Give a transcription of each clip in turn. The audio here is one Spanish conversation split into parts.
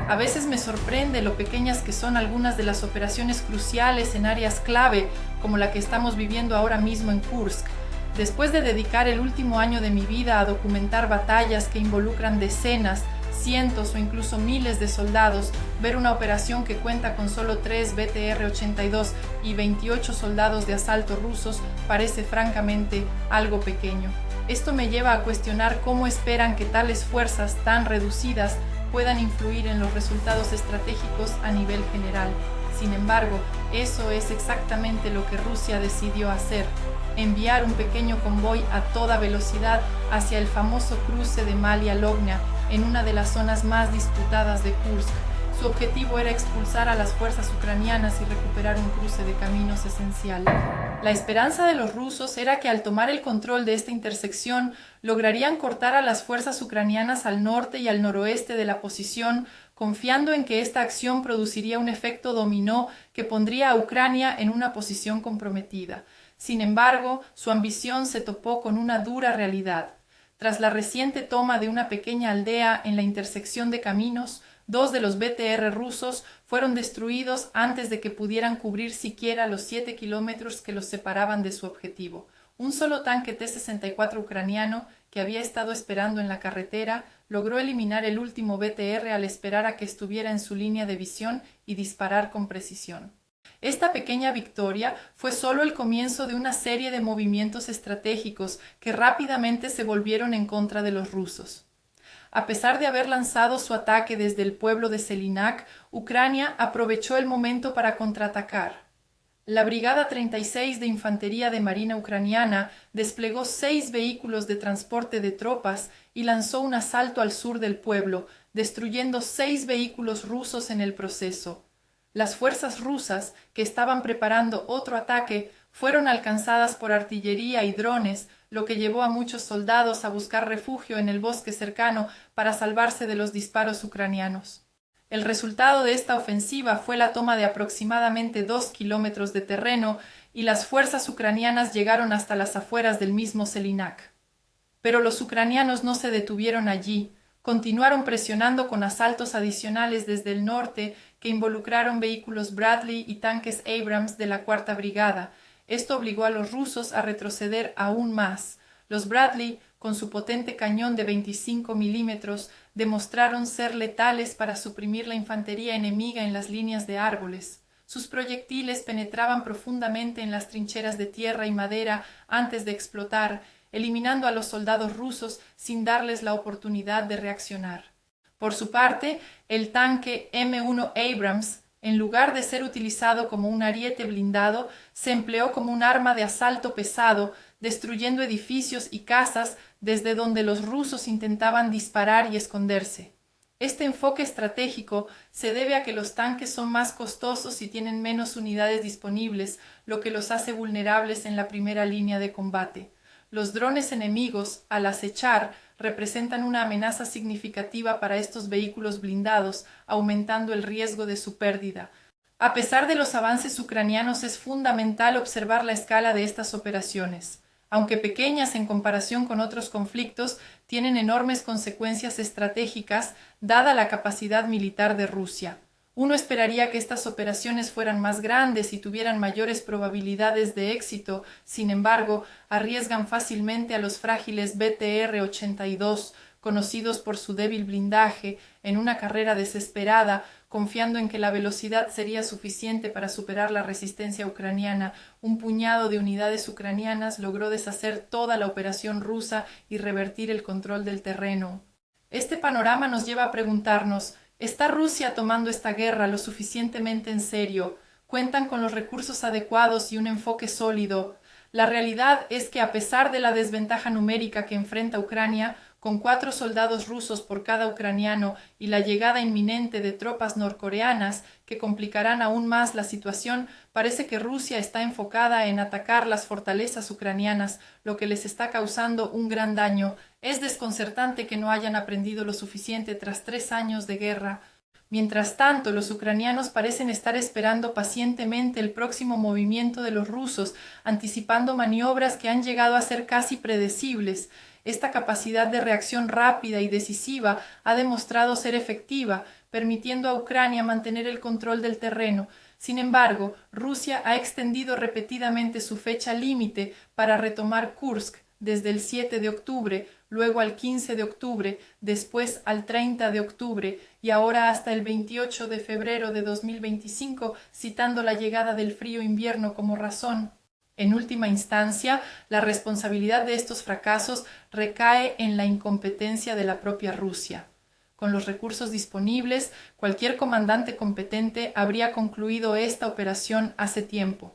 A veces me sorprende lo pequeñas que son algunas de las operaciones cruciales en áreas clave, como la que estamos viviendo ahora mismo en Kursk. Después de dedicar el último año de mi vida a documentar batallas que involucran decenas, cientos o incluso miles de soldados, ver una operación que cuenta con solo 3 BTR-82 y 28 soldados de asalto rusos parece francamente algo pequeño. Esto me lleva a cuestionar cómo esperan que tales fuerzas tan reducidas puedan influir en los resultados estratégicos a nivel general. Sin embargo, eso es exactamente lo que Rusia decidió hacer: enviar un pequeño convoy a toda velocidad hacia el famoso cruce de Malia-Logna, en una de las zonas más disputadas de Kursk. Su objetivo era expulsar a las fuerzas ucranianas y recuperar un cruce de caminos esencial. La esperanza de los rusos era que al tomar el control de esta intersección lograrían cortar a las fuerzas ucranianas al norte y al noroeste de la posición, confiando en que esta acción produciría un efecto dominó que pondría a Ucrania en una posición comprometida. Sin embargo, su ambición se topó con una dura realidad. Tras la reciente toma de una pequeña aldea en la intersección de caminos, 2 de los BTR rusos fueron destruidos antes de que pudieran cubrir siquiera los 7 kilómetros que los separaban de su objetivo. Un solo tanque T-64 ucraniano, que había estado esperando en la carretera, logró eliminar el último BTR al esperar a que estuviera en su línea de visión y disparar con precisión. Esta pequeña victoria fue solo el comienzo de una serie de movimientos estratégicos que rápidamente se volvieron en contra de los rusos. A pesar de haber lanzado su ataque desde el pueblo de Selinak, Ucrania aprovechó el momento para contraatacar. La Brigada 36 de Infantería de Marina Ucraniana desplegó 6 vehículos de transporte de tropas y lanzó un asalto al sur del pueblo, destruyendo 6 vehículos rusos en el proceso. Las fuerzas rusas, que estaban preparando otro ataque, fueron alcanzadas por artillería y drones, lo que llevó a muchos soldados a buscar refugio en el bosque cercano para salvarse de los disparos ucranianos. El resultado de esta ofensiva fue la toma de aproximadamente 2 kilómetros de terreno y las fuerzas ucranianas llegaron hasta las afueras del mismo Selinak. Pero los ucranianos no se detuvieron allí. Continuaron presionando con asaltos adicionales desde el norte que involucraron vehículos Bradley y tanques Abrams de la Cuarta Brigada. Esto obligó a los rusos a retroceder aún más. Los Bradley, con su potente cañón de 25 milímetros, demostraron ser letales para suprimir la infantería enemiga en las líneas de árboles. Sus proyectiles penetraban profundamente en las trincheras de tierra y madera antes de explotar, eliminando a los soldados rusos sin darles la oportunidad de reaccionar. Por su parte, el tanque M1 Abrams, en lugar de ser utilizado como un ariete blindado, se empleó como un arma de asalto pesado, destruyendo edificios y casas desde donde los rusos intentaban disparar y esconderse. Este enfoque estratégico se debe a que los tanques son más costosos y tienen menos unidades disponibles, lo que los hace vulnerables en la primera línea de combate. Los drones enemigos, al acechar, representan una amenaza significativa para estos vehículos blindados, aumentando el riesgo de su pérdida. A pesar de los avances ucranianos, es fundamental observar la escala de estas operaciones. Aunque pequeñas en comparación con otros conflictos, tienen enormes consecuencias estratégicas dada la capacidad militar de Rusia. Uno esperaría que estas operaciones fueran más grandes y tuvieran mayores probabilidades de éxito. Sin embargo, arriesgan fácilmente a los frágiles BTR-82, conocidos por su débil blindaje, en una carrera desesperada, confiando en que la velocidad sería suficiente para superar la resistencia ucraniana. Un puñado de unidades ucranianas logró deshacer toda la operación rusa y revertir el control del terreno. Este panorama nos lleva a preguntarnos: ¿está Rusia tomando esta guerra lo suficientemente en serio? ¿Cuentan con los recursos adecuados y un enfoque sólido? La realidad es que, a pesar de la desventaja numérica que enfrenta Ucrania, con 4 soldados rusos por cada ucraniano y la llegada inminente de tropas norcoreanas que complicarán aún más la situación, parece que Rusia está enfocada en atacar las fortalezas ucranianas, lo que les está causando un gran daño. Es desconcertante que no hayan aprendido lo suficiente tras 3 años de guerra. Mientras tanto, los ucranianos parecen estar esperando pacientemente el próximo movimiento de los rusos, anticipando maniobras que han llegado a ser casi predecibles. Esta capacidad de reacción rápida y decisiva ha demostrado ser efectiva, permitiendo a Ucrania mantener el control del terreno. Sin embargo, Rusia ha extendido repetidamente su fecha límite para retomar Kursk desde el 7 de octubre, luego al 15 de octubre, después al 30 de octubre y ahora hasta el 28 de febrero de 2025, citando la llegada del frío invierno como razón. En última instancia, la responsabilidad de estos fracasos recae en la incompetencia de la propia Rusia. Con los recursos disponibles, cualquier comandante competente habría concluido esta operación hace tiempo.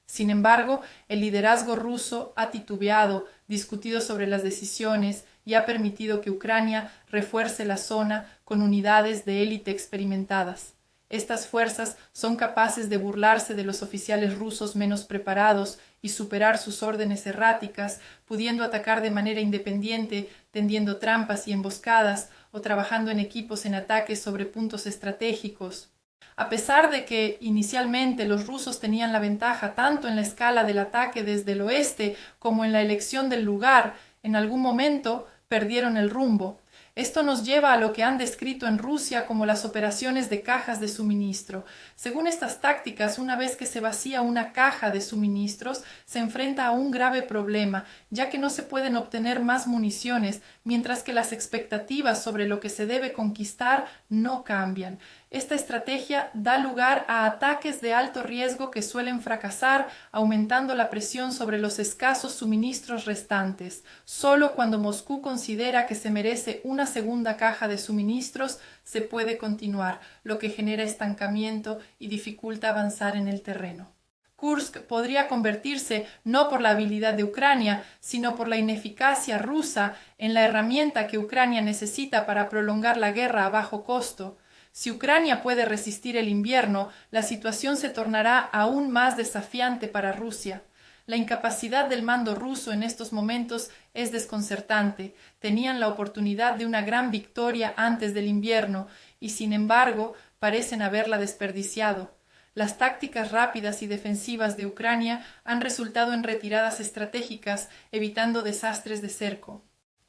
Sin embargo, el liderazgo ruso ha titubeado, discutido sobre las decisiones y ha permitido que Ucrania refuerce la zona con unidades de élite experimentadas. Estas fuerzas son capaces de burlarse de los oficiales rusos menos preparados y superar sus órdenes erráticas, pudiendo atacar de manera independiente, tendiendo trampas y emboscadas o trabajando en equipos en ataques sobre puntos estratégicos. A pesar de que inicialmente los rusos tenían la ventaja tanto en la escala del ataque desde el oeste como en la elección del lugar, en algún momento perdieron el rumbo. Esto nos lleva a lo que han descrito en Rusia como las operaciones de cajas de suministro. Según estas tácticas, una vez que se vacía una caja de suministros, se enfrenta a un grave problema, ya que no se pueden obtener más municiones, mientras que las expectativas sobre lo que se debe conquistar no cambian. Esta estrategia da lugar a ataques de alto riesgo que suelen fracasar, aumentando la presión sobre los escasos suministros restantes. Solo cuando Moscú considera que se merece una segunda caja de suministros se puede continuar, lo que genera estancamiento y dificulta avanzar en el terreno. Kursk podría convertirse no por la habilidad de Ucrania, sino por la ineficacia rusa en la herramienta que Ucrania necesita para prolongar la guerra a bajo costo. Si Ucrania puede resistir el invierno, la situación se tornará aún más desafiante para Rusia. La incapacidad del mando ruso en estos momentos es desconcertante. Tenían la oportunidad de una gran victoria antes del invierno y, sin embargo, parecen haberla desperdiciado. Las tácticas rápidas y defensivas de Ucrania han resultado en retiradas estratégicas, evitando desastres de cerco.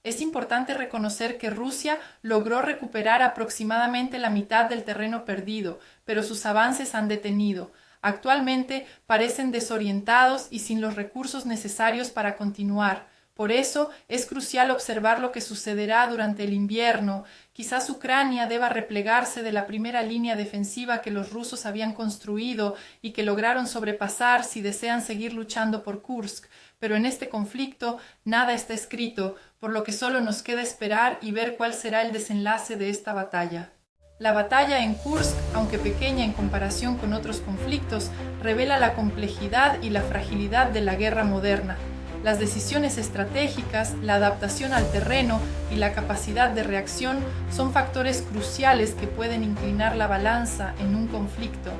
Es importante reconocer que Rusia logró recuperar aproximadamente la mitad del terreno perdido, pero sus avances han detenido. Actualmente parecen desorientados y sin los recursos necesarios para continuar. Por eso es crucial observar lo que sucederá durante el invierno. Quizás Ucrania deba replegarse de la primera línea defensiva que los rusos habían construido y que lograron sobrepasar si desean seguir luchando por Kursk. Pero en este conflicto nada está escrito, por lo que solo nos queda esperar y ver cuál será el desenlace de esta batalla. La batalla en Kursk, aunque pequeña en comparación con otros conflictos, revela la complejidad y la fragilidad de la guerra moderna. Las decisiones estratégicas, la adaptación al terreno y la capacidad de reacción son factores cruciales que pueden inclinar la balanza en un conflicto.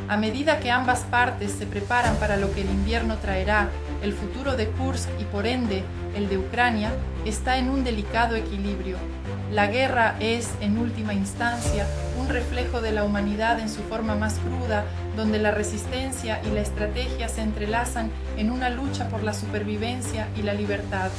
A medida que ambas partes se preparan para lo que el invierno traerá, el futuro de Kursk y por ende el de Ucrania está en un delicado equilibrio. La guerra es, en última instancia, un reflejo de la humanidad en su forma más cruda, donde la resistencia y la estrategia se entrelazan en una lucha por la supervivencia y la libertad.